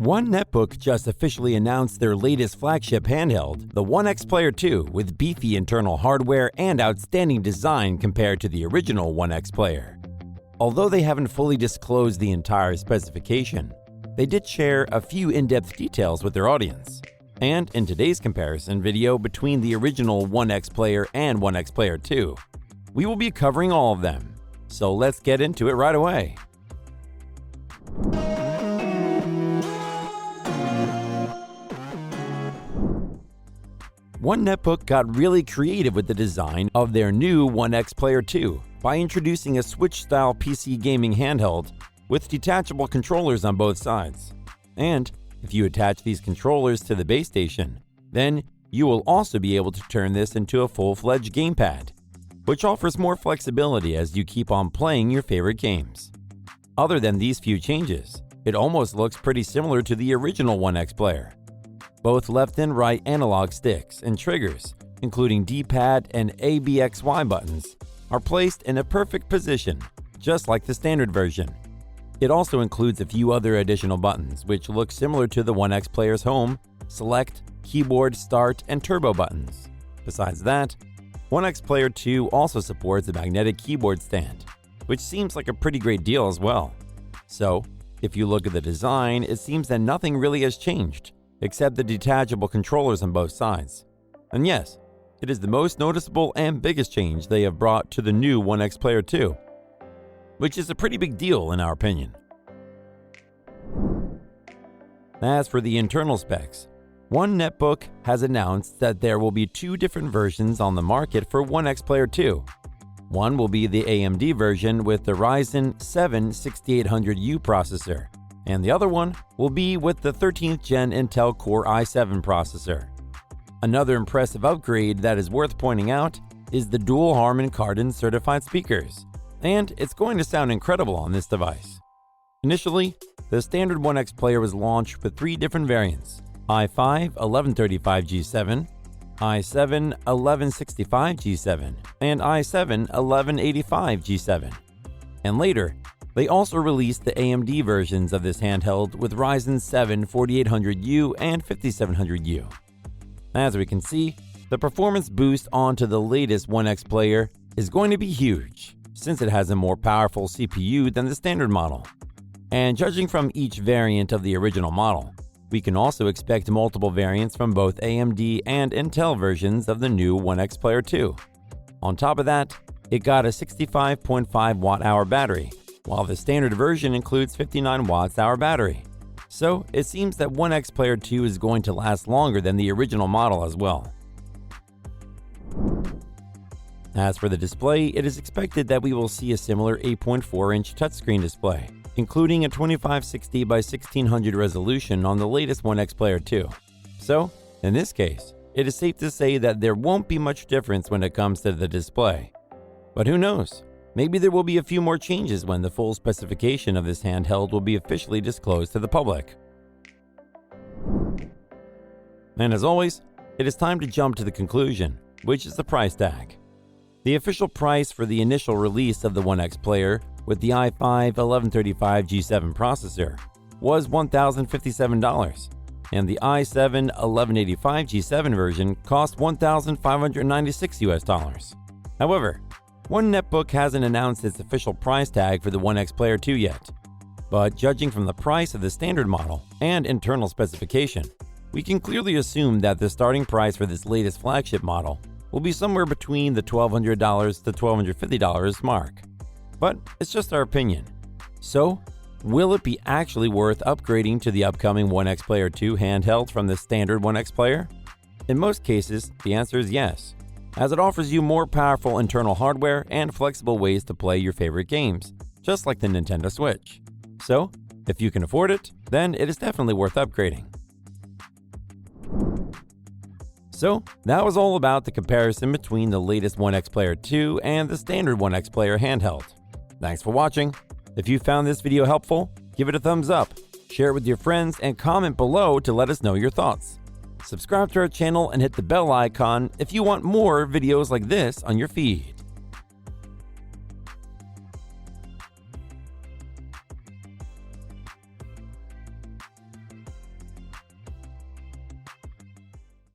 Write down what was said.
One Netbook just officially announced their latest flagship handheld, the OneXPlayer 2, with beefy internal hardware and outstanding design compared to the original OneXPlayer. Although they haven't fully disclosed the entire specification, they did share a few in-depth details with their audience. And in today's comparison video between the original OneXPlayer and OneXPlayer 2, we will be covering all of them. So let's get into it right away. One Netbook got really creative with the design of their new OneXPlayer 2 by introducing a Switch-style PC gaming handheld with detachable controllers on both sides. And if you attach these controllers to the base station, then you will also be able to turn this into a full-fledged gamepad, which offers more flexibility as you keep on playing your favorite games. Other than these few changes, it almost looks pretty similar to the original OneXPlayer. Both left and right analog sticks and triggers, including D-pad and ABXY buttons, are placed in a perfect position, just like the standard version. It also includes a few other additional buttons, which look similar to the OneXPlayer's home, select, keyboard, start, and turbo buttons. Besides that, OneXPlayer 2 also supports a magnetic keyboard stand, which seems like a pretty great deal as well. So, if you look at the design, it seems that nothing really has changed, except the detachable controllers on both sides. And yes, it is the most noticeable and biggest change they have brought to the new OneXPlayer 2, which is a pretty big deal in our opinion. As for the internal specs, One Netbook has announced that there will be two different versions on the market for OneXPlayer 2. One will be the AMD version with the Ryzen 7 6800U processor, and the other one will be with the 13th Gen Intel Core i7 processor. Another impressive upgrade that is worth pointing out is the dual Harman Kardon certified speakers, and it's going to sound incredible on this device. Initially, the standard OneXPlayer was launched with three different variants: i5 1135G7, i7 1165G7, and i7 1185G7. And later, they also released the AMD versions of this handheld with Ryzen 7 4800U and 5700U. As we can see, the performance boost onto the latest OneXPlayer is going to be huge, since it has a more powerful CPU than the standard model. And judging from each variant of the original model, we can also expect multiple variants from both AMD and Intel versions of the new OneXPlayer 2. On top of that, it got a 65.5 watt-hour battery, while the standard version includes 59 watt-hour battery. So it seems that OneXPlayer 2 is going to last longer than the original model as well. As for the display, it is expected that we will see a similar 8.4-inch touchscreen display, including a 2560 by 1600 resolution on the latest OneXPlayer 2. So, in this case, it is safe to say that there won't be much difference when it comes to the display. But who knows? Maybe there will be a few more changes when the full specification of this handheld will be officially disclosed to the public. And as always, it is time to jump to the conclusion, which is the price tag. The official price for the initial release of the OneXPlayer with the i5 1135G7 processor was $1,057, and the i7 1185G7 version cost $1,596 US. However, One Netbook hasn't announced its official price tag for the OneXPlayer 2 yet, but judging from the price of the standard model and internal specification, we can clearly assume that the starting price for this latest flagship model will be somewhere between the $1,200 to $1,250 mark. But it's just our opinion. So, will it be actually worth upgrading to the upcoming OneXPlayer 2 handheld from the standard OneXPlayer? In most cases, the answer is yes, as it offers you more powerful internal hardware and flexible ways to play your favorite games, just like the Nintendo Switch. So, if you can afford it, then it is definitely worth upgrading. So, that was all about the comparison between the latest OneXPlayer 2 and the standard OneXPlayer handheld. Thanks for watching. If you found this video helpful, give it a thumbs up, share it with your friends, and comment below to let us know your thoughts. Subscribe to our channel and hit the bell icon if you want more videos like this on your feed.